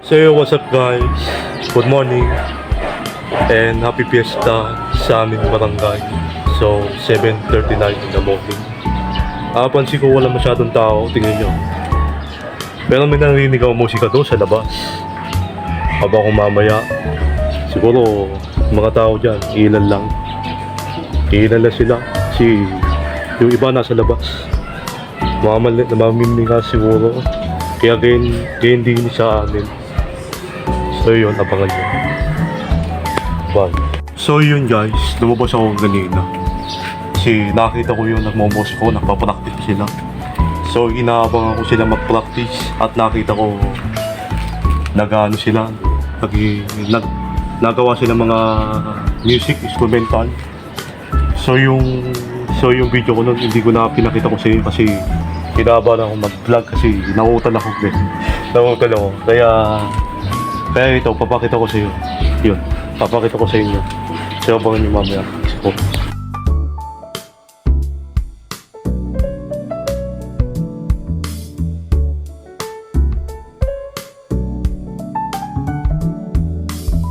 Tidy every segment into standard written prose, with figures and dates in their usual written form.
So what's up guys? Good morning and happy fiesta sa aming barangay. So 7:39 in the morning. Pansin ko wala masyadong tao, tingnan nyo. Pero may narinig ako musika doon sa labas. Haba ko mamaya, siguro mga tao dyan, ilan lang. Ilan lang sila. Yung iba nasa labas. Namamimika siguro. Kaya gain din sa amin. So yun, abangan nyo. Bye. So yun guys, lumabas ako kanina. Kasi nakita ko yung nagmomos ko, nagpapractice sila. So inaabangan ko sila mag-practice at nakita ko nag-ano sila, nagawa sila mga music, instrumental. So yung video ko nun, hindi ko na pinakita ko sa inyo kasi kinabahan ako mag-vlog kasi nauutal ako. Kaya ito, papakita ko sa iyo. Yun, papakita ko sa inyo. So abangan nyo mamaya.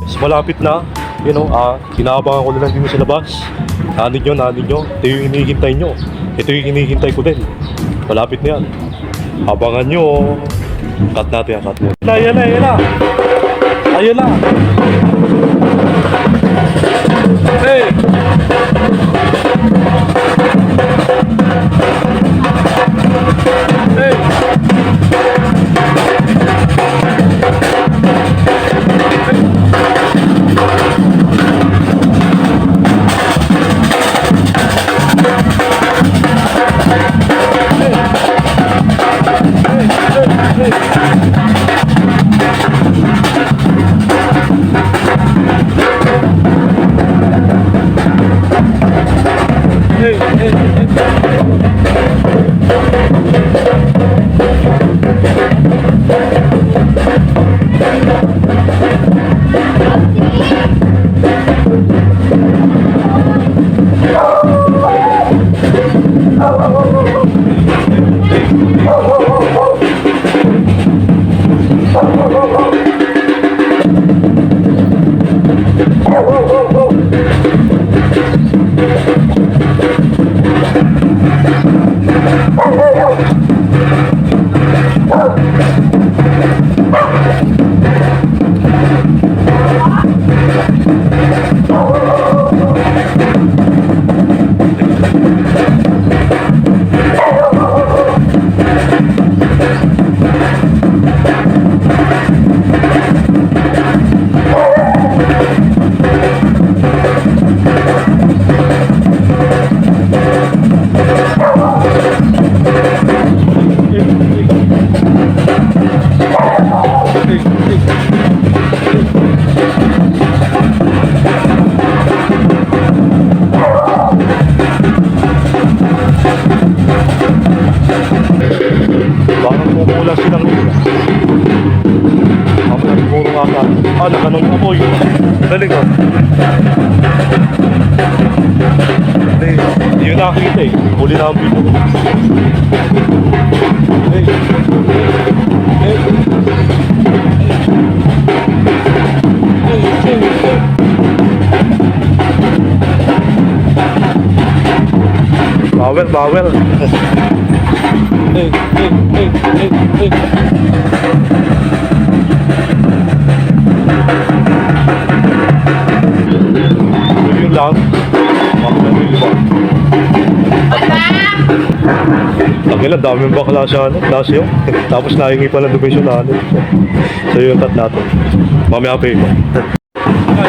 So, malapit na, you know, kinaabangan ko na lang dito sa labas. Nanin nyo, ito yung hinihintay nyo. Ito yung hinihintay ko din. Malapit na yan. Abangan nyo. Cut natin. Ayan na. Hey! Hey! Nakanon ako yun. Galing ko. Hindi yun nakakita eh. Huli na ang video. Bawel. Yun lang. Ang daming bakla sa klase yun. Tapos nahingi pa ng donation na ano. So yung cut natin. Mamaya pa iba. Hey!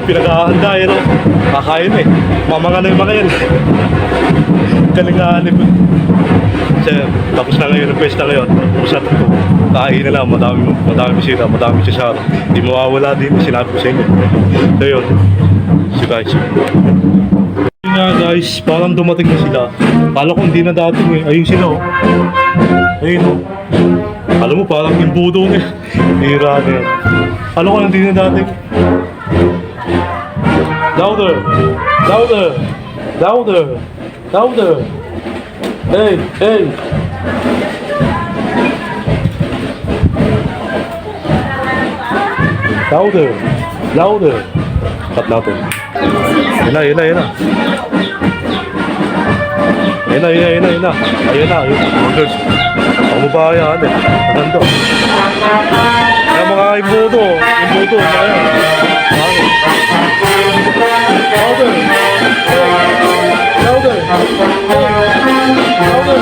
Pinag-ahanda yun. Kakain eh. Mamanga na yung mga yan. Kalingahan eh. Kasi tapos na ngayon ang pesta ngayon. Tapos na ito. Kain na lang. Madami bisita. Madami sisara. Hindi mawawala din. Sinabi ko sa inyo. So yun. So guys. Yun nga guys. Parang dumating na sila. Kala ko hindi na dating eh. Ayun sila oh. Ayun oh. Alam mo parang imbudo eh. Hira na yan. Kala ko hindi na dating. Louder! Louder! Louder! Louder! Hey! Hey! Louder! Louder! Cut natin. Yan na, yan na, yan na. Yan na, yan na, yan na, yan na. Ayan na, ayan na. Mga girls. Ang mabayaan eh. Maganda. Kaya mga imbudo. Imbudo. Ayan. Louder! Louder! Louder!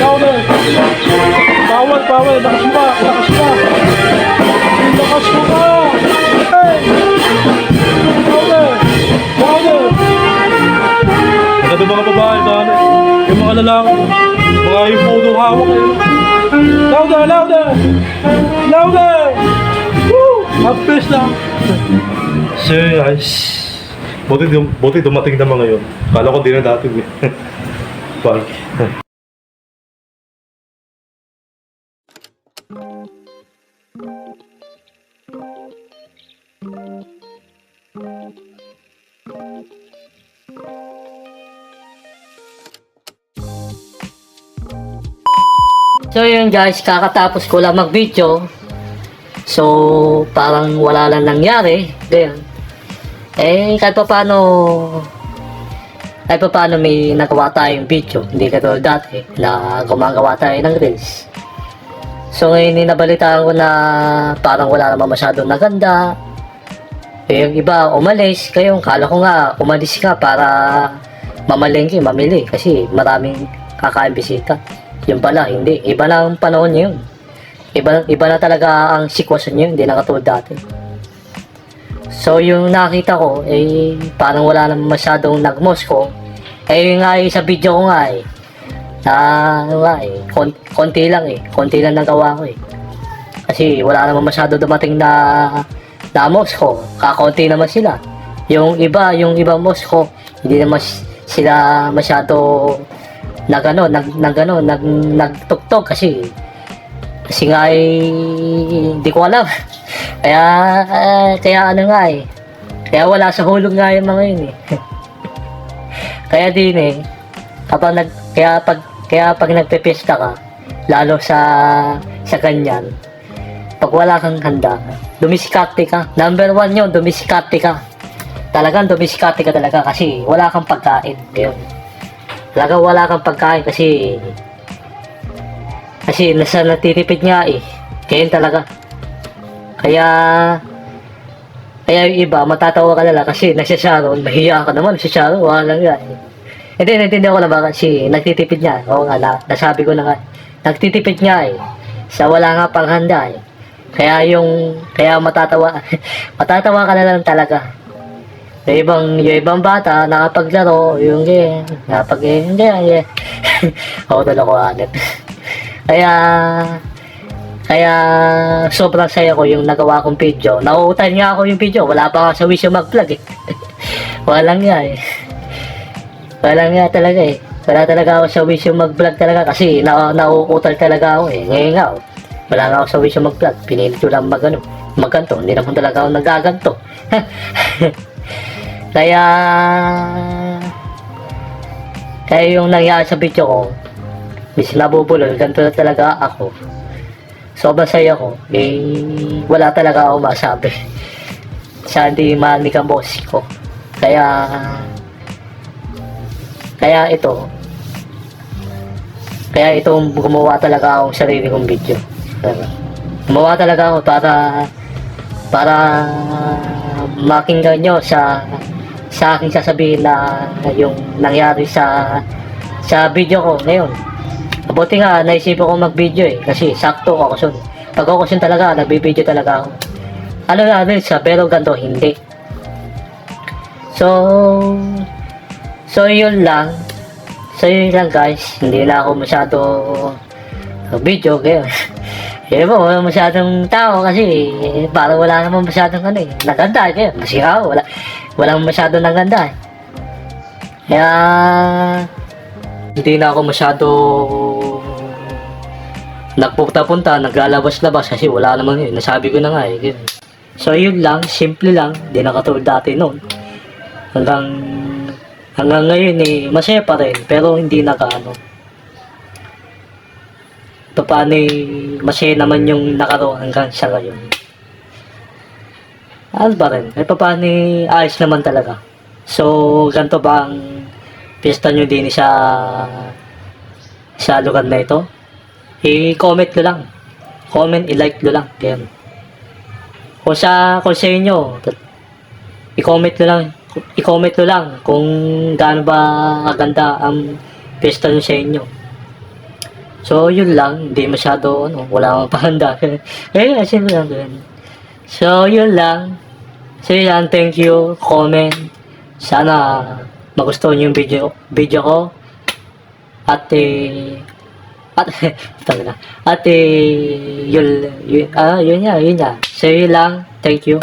Louder! Bawal, bawal! Lakas mo ba? Lakas mo ba? Lakas mo ba? Hey! Louder! Louder! Maganda mga babae, dami. Yung mga lalaki, mga yung photo hawak eh. Louder! Louder! Louder! Woo! Mapis na! So guys, buti dumating naman ngayon. Kala ko di na dating eh. Bye. So yun guys, kakatapos ko lang mag-video. So parang wala lang nangyari. Ganyan. Eh kahit pa paano may nagawa tayong video. Hindi katulad dati na gumagawa tayo ng reels. So ngayon nabalitaan ko na parang wala naman masyadong naganda. Eh, yung iba umalis. Kaya kala ko nga umalis ka para mamalengke, mamili. Kasi maraming kakain bisita. Yung pala, hindi. Iba na ang panahon niya yun. Iba na talaga ang sitwasyon niya, hindi na katulad dati. So, yung nakita ko, eh, parang wala naman masyadong nagmosko. Eh, yung nga sa video ko nga eh, konti lang eh. Konti lang nagawa ko eh. Kasi wala naman masyado dumating na mosko. Kakonti naman sila. Yung iba mosko, hindi naman sila masyado nagtugtog kasi nga hindi ko alam. kaya ano nga eh. Kaya wala sa hulog nga yung mga yun eh. Kaya din eh, kaya pag nagpe-fiesta ka, lalo sa ganyan, pag wala kang handa, dumiskarte ka. Number 1 yun, dumiskarte ka. Talagang dumiskarte ka talaga kasi wala kang pagkain. Yun. Talaga wala kang pagkain kasi nasa natitipid nga eh. Kaya talaga. Kaya yung iba matatawa ka na lang kasi nagsasharon, mahiya ka naman nagsasharon, wala lang yan eh. Hindi, naintindihan ko na ba kasi nagtitipid nga. Oo nga, nasabi ko na nga. Nagtitipid nga eh. Sa wala nga pang handa eh. Kaya matatawa ka na lang talaga. Yung ibang bata, nakapaglaro, yung game, hindi. Ako talaga ko anit. Kaya, sobrang saya ko yung nagawa kong video. Nauutan nga ako yung video, wala pa nga sa wish yung mag-vlog eh. Walang nga eh. Walang nga talaga eh. Wala talaga ako sa wish yung mag-vlog talaga kasi nauutal talaga ako eh. Ngayon nga, wala nga ako sa wish yung mag-vlog. Pinilit ko lang magganto. Hindi naman talaga ako nagaganto. Kaya yung nangyari sa video ko, bis nabubulol, ganito na talaga ako. Sobrang saya ko, eh, wala talaga ako masabi. Sa hindi manig ang boss ko. Kaya itong gumawa talaga akong sarili kong video. Gumawa talaga ako para makinggan nyo sa aking sasabihin na yung nangyari sa video ko ngayon. Mabuti nga naisipan ko mag-video eh kasi sakto okasyon. Pag okasyon talaga nagbibideo talaga ako. ano natin siya, pero ganito hindi. So yun lang. So yun lang guys, hindi na ako masyado video kayo. Eh po, wala masyadong tao kasi parang wala naman masyadong ano eh. Naganda kayo. Kasi ako, walang masyadong naganda eh. Kaya hindi na ako masyado nagpunta-punta, naglalabas-labas kasi wala naman eh. Nasabi ko na nga eh. Ganun. So yun lang, simple lang. Hindi na katulad dati noon. Hanggang ngayon eh, masaya pa rin. Pero hindi na kaano. Paano masaya naman yung nakaroon hanggang sa ngayon. Ano ba rin? Paano ayos naman talaga. So, ganito ba ang pista nyo din sa lugar na ito? I-comment nyo lang. Comment, i-like nyo lang. Ganyan. Kung sa inyo, i-comment nyo lang kung gaano ba kaganda ang pista nyo sa inyo. So, yun lang. Hindi masyado, wala akong pahanda. Asin lang din. So, yun lang. So, yan. Thank you. Comment. Sana magustuhan yung video ko. Yun nga. So, yun lang. Thank you.